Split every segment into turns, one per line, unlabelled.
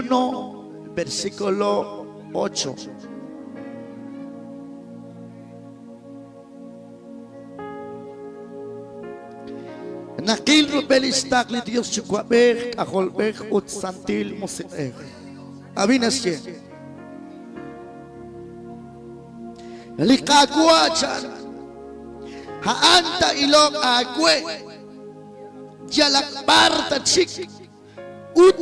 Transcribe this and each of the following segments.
21, versículo 8. Nakil rubelistak li Dios chukwabek aholbek ut santil musik. Abinasye. Likagwa chan haanta ilong agwe jalakbar ta chik ut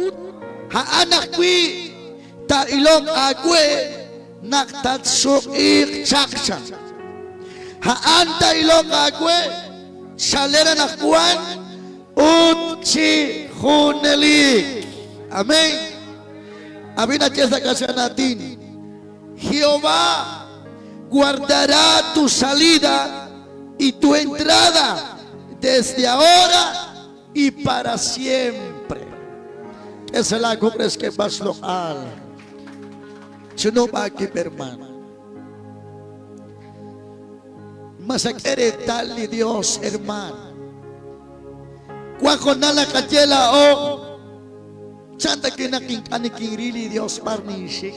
haanakwi ta ilong agwe naktatsuk ik chaksha haanta ilong agwe shalera nakwan ut chi hunelik. Amén. Abinasye sa kasya natin. Jehová guardará tu salida y tu entrada desde ahora y para siempre. Esa es la cumbre que vas local. Sino va aquí, hermano. Mas quiere darle Dios, hermano. Cuando nala kajela o chanta kinaking anikirili Dios parnishik.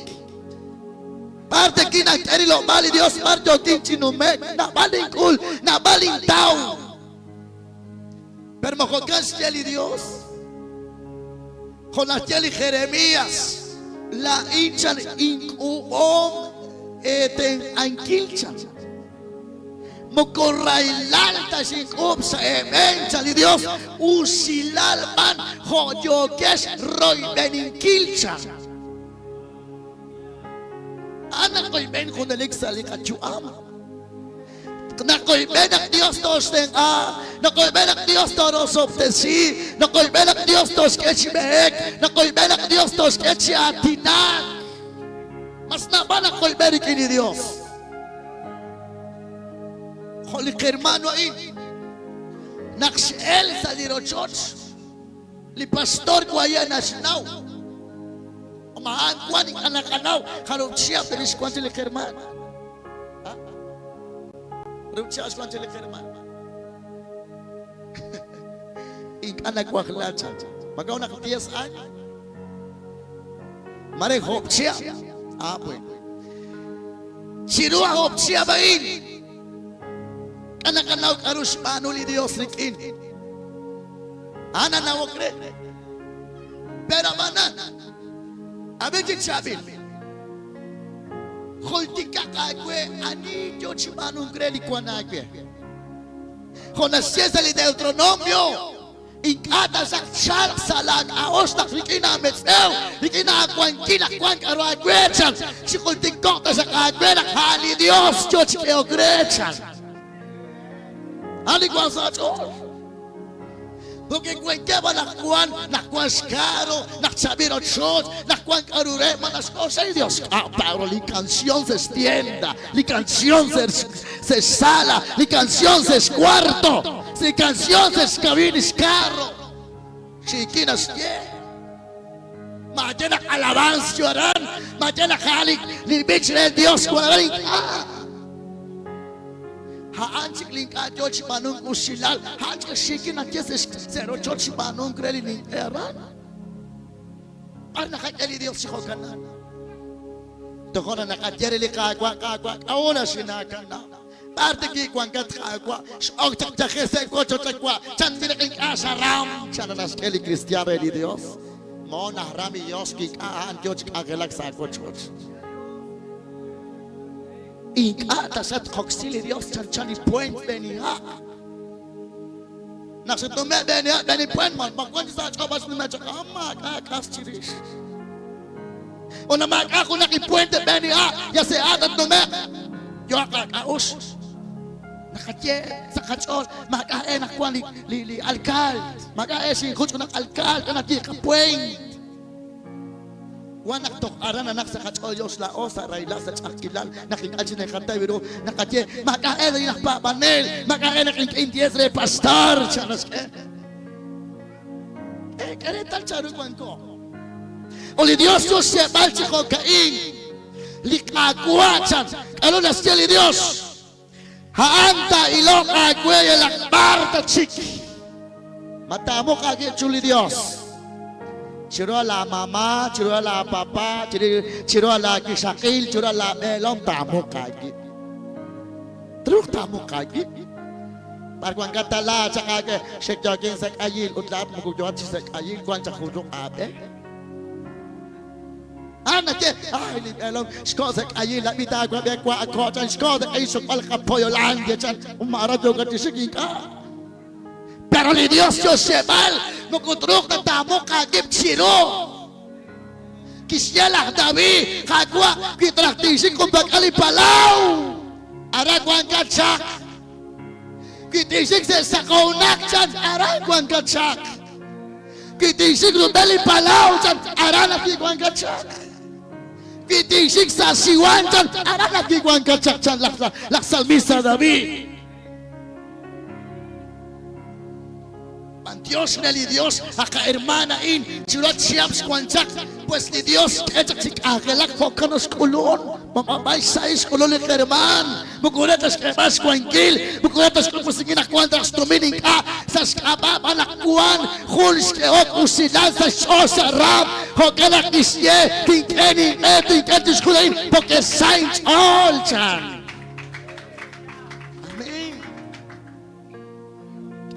Parte kinakeri lo mali Dios parte o kinchinumek na baling kul na baling tao. Pero mojokas jeli Dios. Con jeli Jeremías la inchan inkuom eten ankilchan. Mokorailalta shikub sa emencha li Dios usilal man hoyokesh roy beninkilchan. Anak ko'y ben kunalig sa likachuam. Nako'y ben ang Diyos tos ng nako'y ben ang Diyos tos of the sea. Nako'y ben ang Diyos tos kechi behek. Nako'y ben ang Diyos tos kechi atinan. Mas naman ako'y ben kini Diyos. Holy hermano ay naksiel sa Liro Church. Li pastor ko ayan asinaw. Mahaan kuan ing anak-anaw harap siya peris kuan sila kerman. Harap siya kuan sila kerman. Ing anak ko aklatsa. Magaw na katiyas ay. Mare hop siya. Apoy. Sirua hop siya ba in? Anak-anaw karus manuli Dios rikin. Ana na wakre. Pero mana Abejit sabil. Holtika kagwe ani Dios manung greli kwanagwe. Kona siesa li Deuteronomio. Ingkata sa salag aos na rikina metseu. Rikina kwan kina kwan karagwe chan. Si holtikok ta sa kagwe nakhali Dios Dios keo grechan. Ali kwan sa Dios. Porque cualquiera nakuan caro, naksabiro chos, nakuan carure, manas cosas y Dios. Pero la canción se extienda, la canción se sala, la canción se escuarto, la canción se escabinis carro. Chiquinas que, mañana alabanza llorarán, mañana jalik, ni bicho de Dios cuadrarín. Haanchik lingka George manung usilal haanchik shikin atyes zero George manung greli ni eran parna kakeli Dios si hokana dokona nakajeri likagwa aona shinakana parte ki kwangat kagwa ok takese ko chotakwa chandira king asaram chananas keli cristiano di Dios mo nahrami Dios ki aan George agelak sa ko church Ingkata sa koksili Dios chanchani point beniha. Nasa tume beniha beni point man magwan sa kabas ni medyo ama kakas chirish. O na ako nakipuent beniha ya se atat tume yo akaus. Nakatye sa kachol makae nakwan li alkal makae si kutso ng alkal kanaki ka point. Wanak tok aran anak sa katsoyos la o sa rayla sa chakilan nakikadji na kantay biro nakatye makaela ina papanel makaela king indies re pastor chanas ke kare tal charu kwan ko oli Dios yo se balchi ko kain likagwa chan ano na siya li Dios haanta ilok agwe lakbar ta chik matamo kage chuli Dios Chiro a la mamá, chiro a la papá, chiro a la kishakil, chiro a la melom tamo kagi. Truk tamo kagi. Parkuan kata la sakage shek jogging sak ayil utlat mo kujot sak ayil kwan sa kudok abe. Anak ke ay elom sko sak ayil la bita kwa be kwa ko chan sko sak ay sok al kapoyo lang dia chan umarad yo kat siking ka. Pero ni Dios yo sebal mo kutruk na tamo kagip siro. Kisyalah David kagwa kitraktisik kung bakali palaw. Ara kwan katsak. Kitisik sa kaunak chan ara kwan katsak. Kitisik rudali palaw chan ara na kwan katsak. Kitisik sa siwan chan ara na kwan katsak chan laksal misa David. Dios ni Dios aka hermana in churot siams kwanchak pues ni Dios echak sik agelak fokanos kulon mamabay sais kulon ni herman mukuletas kebas kwankil mukuletas ko pusingin akwantas tumining ka sa skaba panakwan khuls keot usilan sa sosa rap hokelak isye tinkeni tinketis kulain porque saints all chan.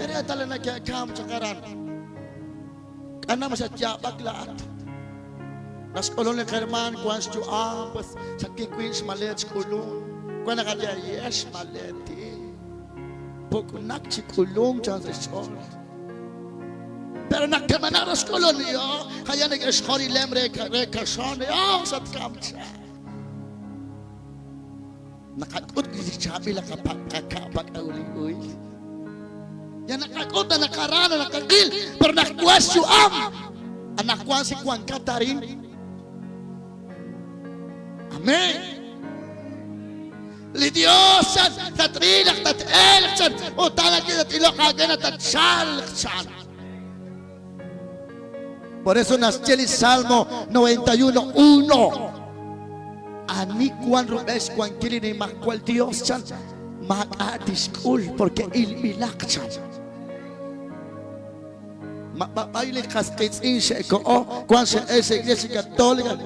Kaya talaga nagkakam sa karan. Kana masatya baglaat. Nas kulon ni Kerman, kuans jo pas sa kikwins malet kulon. Kuan nakadya yes maleti. Pukunak si kulong sa sol. Pero nagkamanaras kulon niyo. Kaya nag-eskori lemre rekasyon niyo sa kamsa. Nakakot ni Chabi lang kapag uli-uli. Yan nakakot na nakarana, nakakil, pero nakakwas yung nakakwas si Juan Katarin. Amen. Li Diyos yan, tatrilak, tatilak yan, o talag yun at ilok agad at tatsalak yan. Por eso nació el Salmo 91:1. Ani Juan Rubes, Juan Kilini, Macual Dios yan, mag-adiskul, porque ilmilak yan. Mapapailik kaskits siya ko kung siya sa iglesia katolika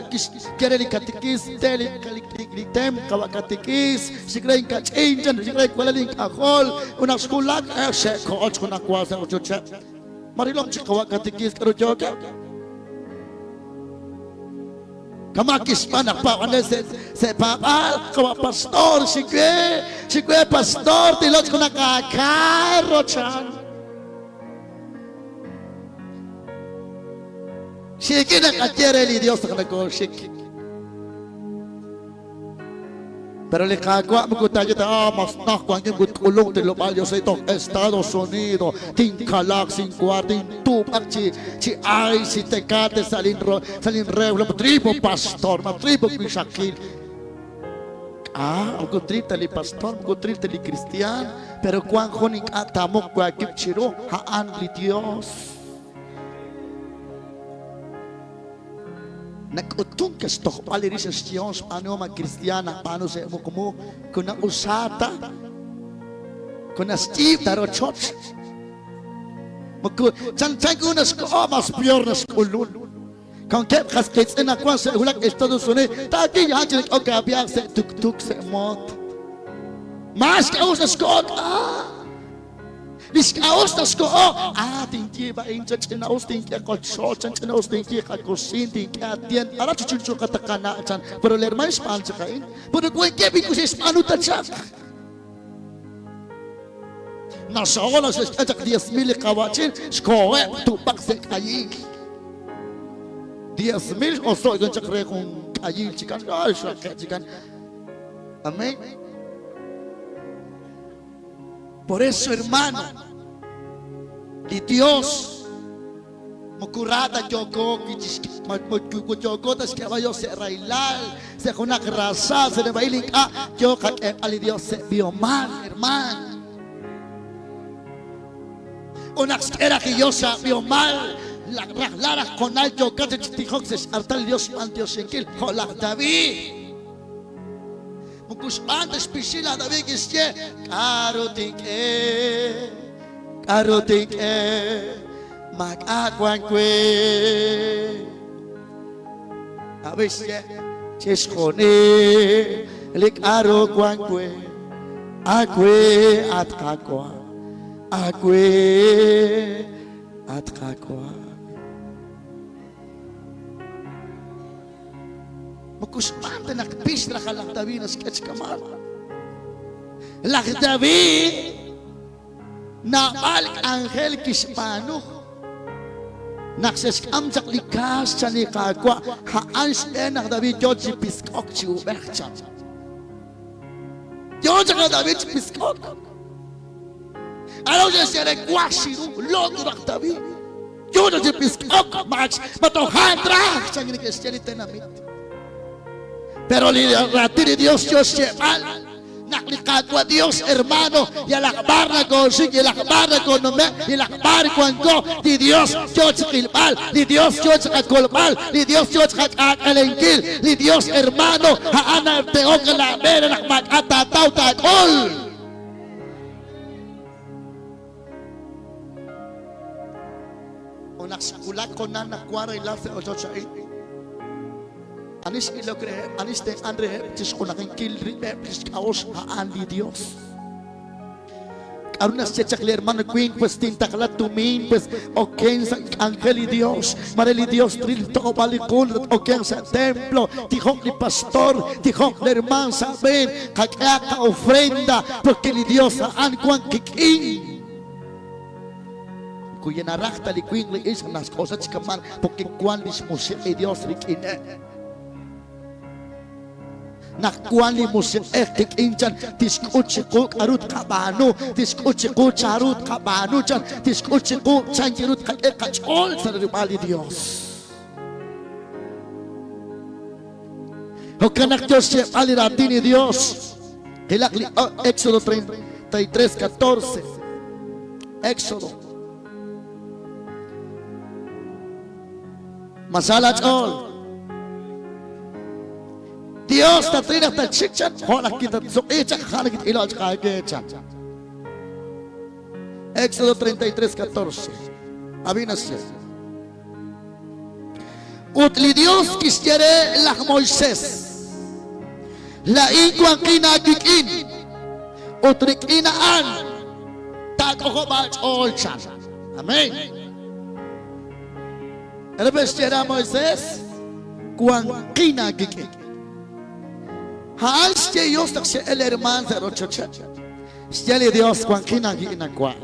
kaya rin katikis teli kaliklitem kawakatikis sigla yung kachinjan sigla yung wala rin kakol unang skulak siya ko kung nakwasa ko siya marilong siya kawakatikis karo joga kamakis pa nakpakan sa papal kawa pastor sigwe pastor tilot ko nakakaro siya. Shiki na kajere li Dios na ko shiki. Pero le kagwa mo ko tayo mas nakwa ng gutulong de lobalyo sa itong Estados Unidos. Tingkalak sing kwarting tupak si ay si Tecate salin rewla tribo pastor, tribo bisakil. Ang trip tali pastor, ang trip tali Kristiyan, pero kuang koning atamok kwa kipchiro haan li Dios. Nag-utong ka sa palirin sa siyons, paano mga Kristiyana, paano sa imo kumo, kung na usata, kung na Steve, taro church, chan-chan ko na sko, mas pior na skulun. Kung kep kaskits na kwa sa hulak Estados Unidos, tagi yan siya nag-ogabiyag sa tuk-tuk sa imot. Mas kaos na sko, Diskaos tas ko tingki ba incha chinaos tingki ko short chinaos tingki ka kusin tingki atien ara chuchu katakana chan pero ler mais pan kain pero ko ke bi ko ses panu tachak na shawala ses atak 10,000 kawachin sko tu pak se kayi 10,000 o so gan chakre kung kayi chikan chikan amen. Por eso, hermano, y Dios, mukurata yoko, tas kabayo se railal, se kunak rasa, se nebailing yo ali Dios se biomal, hermano. Unak era que yo sa biomal, la con al yo kate chitijok se artal Dios al Dios enkil, hola David. Mukusman ta spesila David kisye mag-agwan kwe. Abis ye, cheskone, likaro kwan kwe. Akwe at kakwa. Akwe at kakwa. Magkusmante nakbis na kalakdawi na sketch kamar. Lakdawi na balik anghel kispano. Nakseskam sak likas sa ni kakwa. Haan siya nakdawi George Piskok chiubekchan. George nakdawi Piskok. Alaw siya siya rekwasiru. Lodo nakdawi. George Piskok. Matohan trak. Siya ginikestyan itinamit. Pero ratiri Dios lleval, naklikatwa Dios hermano, y alakbar na gosig, y alakbar na gonome, y alakbar kwanko, di Dios kilpal, di Dios kakolpal, di Dios kakalengkil, di Dios hermano, haana teok na mera nakmakatataw takol. O naksakulak ko na nakwara ilafe o Joshua Anis ilogre, anis de Andre, tis ko naking kilri, tis kaos haan di Dios. Karunas siya chakli hermano Queen, pues tintaklat tumin, pues oken sa angel di Dios, mareli Dios tril to balikul, oken sa templo, tihok ni pastor, tihok ni herman saben, kaya ka ofrenda, porque li Dios haan kuang kiking. Kuya narakta li Queen li is nas cosas kaman, porque kuan lis mo siya Dios rikine. Nakuan li musim ektik injan diskutsikuk arut kabanu diskutsikuk carut kabanu jan diskutsikuk canjirut kacol saribali Dios. Hokanak Dios siya aliratin ni Dios. Hilakli Éxodo 33:14. Éxodo. Masalah all. Dios tatrina tachikchan, hola kita zoecha, hala kita ilo kagecha. Éxodo 33:14. Abinasya. Utli Dios quisiere la Moisés. La iguan kinagikin. Utrik inaan. Tago bach olchan. Amen. Ano ba siya Moisés? Kuang kinagikin. Haal siya Diyos na siya el herman sa rochocha. Siya li Diyos kung kinagi inagwa.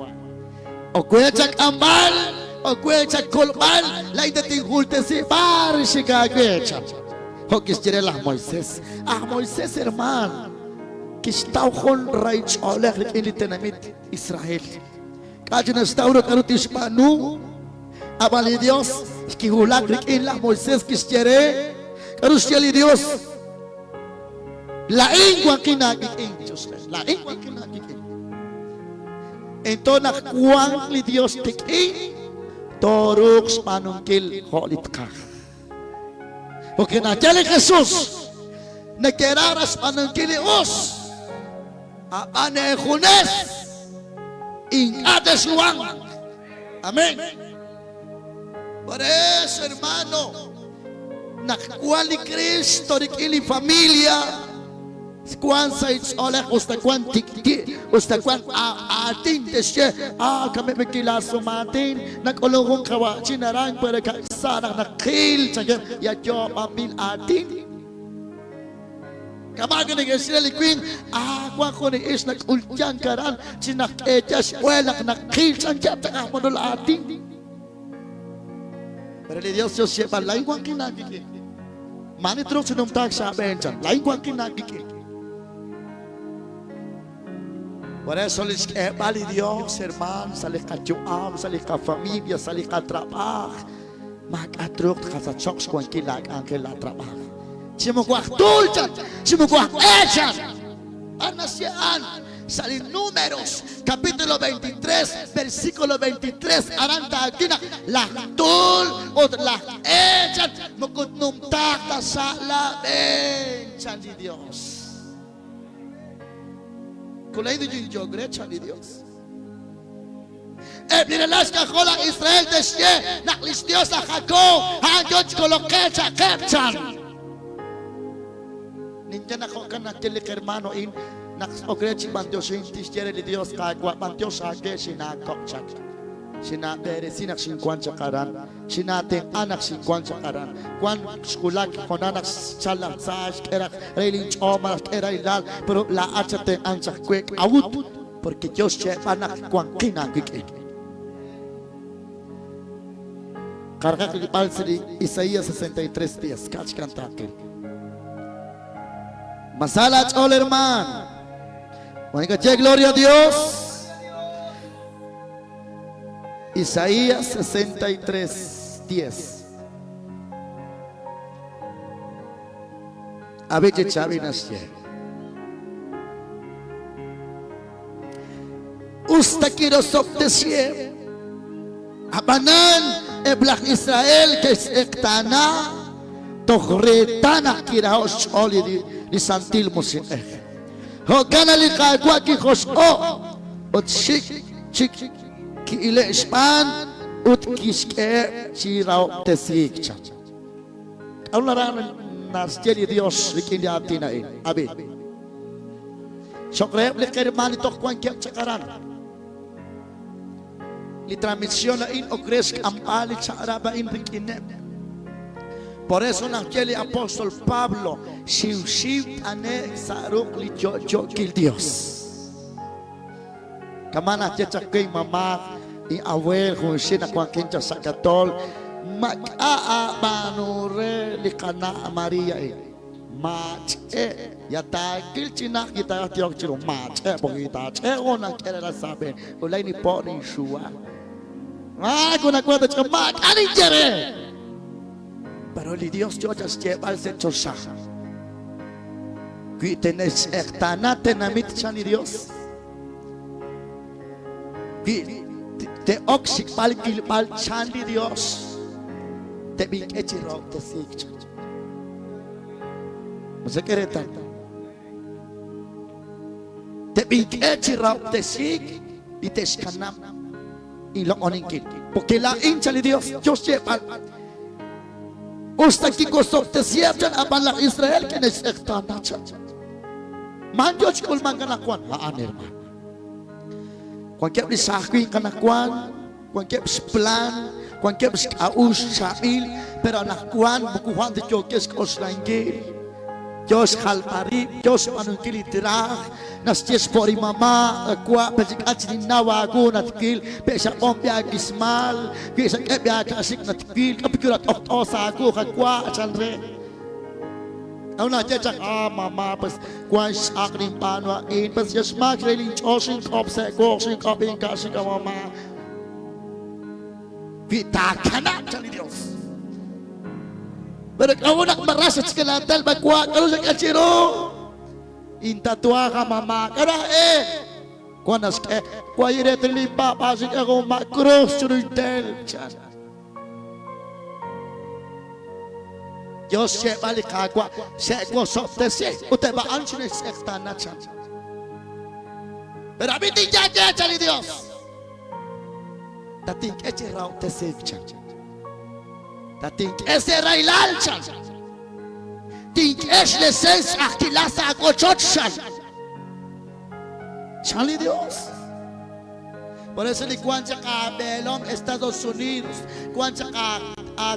O kwechak ambal, o kwechak kulbal, lai dating hulte si pari siya kagwechak. O kisjere lah Moises. Moises herman. Kistaw kon raich oleh lik ilitinamit Israel. Kaji na staw ro karut ispanu. Abali Diyos, kihulak lik ilah Moises kisjere. Karus siya li Diyos. Laing kwa kinagiking Diyos. Laing kwa kinagiking. Ito nakuwang li Diyos tiking toruk panungkil holit ka. Porque naquele Jesus nakeraras panungkil os ane junes in ades luang. Amen. Por eso hermano nakuwang li Cristo rikili familia Kuan sa oleh usta kuan tikti usta kuan ating tesye kami bigila sumatin nagulong kawa chinarang para kaksana nakil sagam ya jo pamil ating kamagan ng sila liquin kwa ko ni is nagultian karan chinak ejas wala nakil sagam ta monol ating pero ni Dios siya pa lain kuan kinagiki manitrok sunum tag sa benjan lain kuan kinagiki. Por eso les vale Dios, hermano, sali ka juam, sali ka familia, sali ka trabaho. Mag-atrok ka sa choks kung kilag ang kila trabaho. Simukuha tulchan, simukuha echan. Ano siyaan? Sali Números, capítulo 23, versículo 23. Aranta kinak, laktul o lakechan, mukutnumtak ka sa laben. Chan di Dios. Kulay din yung jogre, chan di Dios. Eblirelas ka kola Israel desye. Naklis Dios a Jacob. Hanggot kolokecha kepchan. Ninja na ko kan nakilik hermano in. Naksogrechi bantiosin tisjere li Dios kagwa. Bantios age sinakokchak. Sinabere sinak 50 karan. Sinate anak 50 karan. Kwan skulak konanak chalang saj kerak relin choma kerak pero la achate ancha kwek awut porque Dios che anak kwan kina kike. Carga que palseri Isaías 63 días catch cantate. Masala chol hermano. Oiga, che gloria a Dios. Isaías 63, 10. Abeje chavinas ye. Usta kiro soptesie. Abanan eblach Israel que es ektana. Tohretana kiraos oli di santil musin. Hokana li kagwa ki khosho. Ot chik ki ile ispan ut kiske chirao tesikcha. Allah ran nasjeli Dios bikin diatina in abi. Shokreb le kermani tok kwan kem chakaran. Li transmisión in okresk ampali charaba in bikine. Por eso nasjeli apóstol Pablo shiv ane saruk li yo kil Dios. Kamana chachakay mama i awel kung sina kwa kincha sakatol mag-aa banure likana Maria mache yatakil chinak kita tiok chiro mache bogita che ona kera sabe ulay ni po ni shua kung nakwento chika mag-ani jere pero li Dios yo chas chepal se chosa kuitenes ektana tenamit siya ni Dios te oxik pal kilpal chandi Dios te big echiro te sik masa keretan te big echiro te sik ites kanam ilong oningkit porque la inchali Dios Dios chepal usta ki kosok te siapchan aban la Israel que nes ektana chan man Dios kul manganakwan laan hermano. Cualquier bisakwi kanakwan, cualquier plan, cualquier aus shabil, pero nakwan bukuhan de Dios koslangir, Dios halpari, Dios manungkili tirah, nas Dios pori mama, kwa pesikach ni nawa ko natkil, pesa pompia gismal, pesa kebya kasik natkil, kapikurat osa ko kakwa chanre. Una checha mama pas kwan akring panwa in pas just mak relin chosin kop se gosin kop in kasi ka mama kita kana chali Dios pero kau nak merasa sekelatal bakwa kalau sa kachiro inta tua ka mama kada kwanas kwa ire telipa pasik ako makros churudel chan Dios se balik kagwa se ko softe se ute ba anchine sektana chan pero abiti jaja chali Dios tating eche rao te sek chan tating ese railal chan ting es le sens akilasa ko chot chan chali Dios. Por eso ni cuancha ka Belom, Estados Unidos, cuancha ka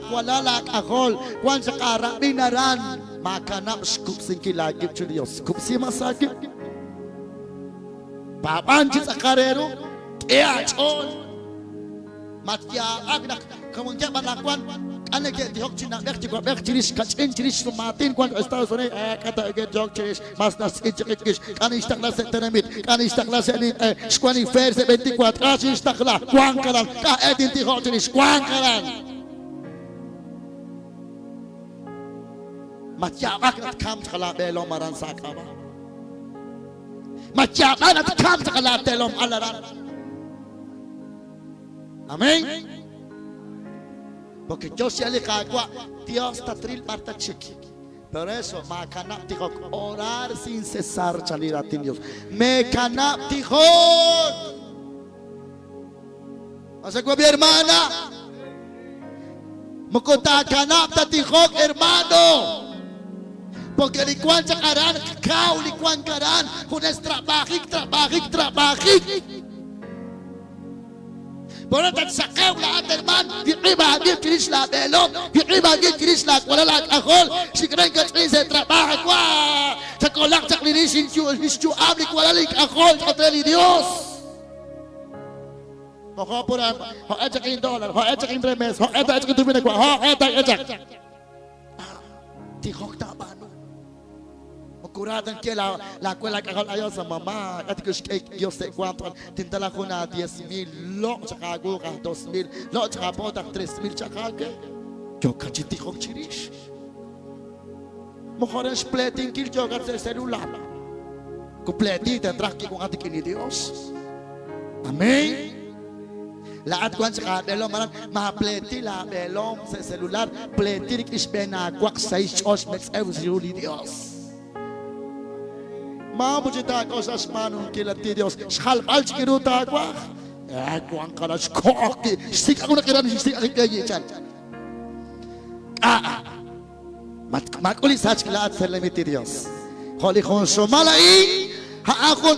Kuala Kahol, cuancha ka Rabinaran, makanap skup singkilagip chu Dios, skup si masagip. Papanchi sa karero, kaya chon, matya agnak, kamungkya manakwan, anake dihok china bekti ko bektiris kachin chiris sumatin kwan Estados Unidos kata ge dihok chiris mas nas ichikis kanis takla setenamit kanis takla senin skwani fair 24 kanis takla kwan kalan ka edin dihok chiris kwan kalan matyaak at kam takla belom maran sakaba matyaak at kam takla belom alaran. Amen. Porque yo se le cagua, Dios está tril parta chiqui. Por eso, me canap dijo orar sin cesar, chalir a ti Dios. Me canap dijo. O sea, mi hermana, mukutakanap tatihok, hermano. Porque likuan sa karan, kau likuan karan, hunas trabahik. Por tanto, sakaw lahat herman, iba hagil kinis la belo, iba hagil kinis la wala la akol, sikren ka kinis sa trabaho kwa, sa kolak sa kinis hinju ablik wala lik akol sa teli Dios. Ho pura, ho echa kin dollar, ho echa kin remes, ho echa kin tumina kwa, ho echa. Tihok ta bano. Magkuradan kaya la kuela kakal ayaw sa mama. At ko siya sa kwantuan. Tintala ko na 10,000. Lo tsaka ako ka 2,000. Lo tsaka po tak 3,000 tsaka ka. Kyo kachiti kong chirish. Mukha splitting kill kyo ka sa celular. Kupleti tatraki kung ating kini Dios. Amen. Lahat ko sa kabelo maran mapleti la belom sa celular. Pleti rik isbenagwak sa isos met evzuli Dios. Mabujita ko sa asmanong kilati Diyos. Shalbal sikiruta ako. Ako ang kalas ko. Stik ako nakiran. Stik ako kayitan. Makulis sa kilaat sa limiti Diyos. Holy Konso malay. Haakon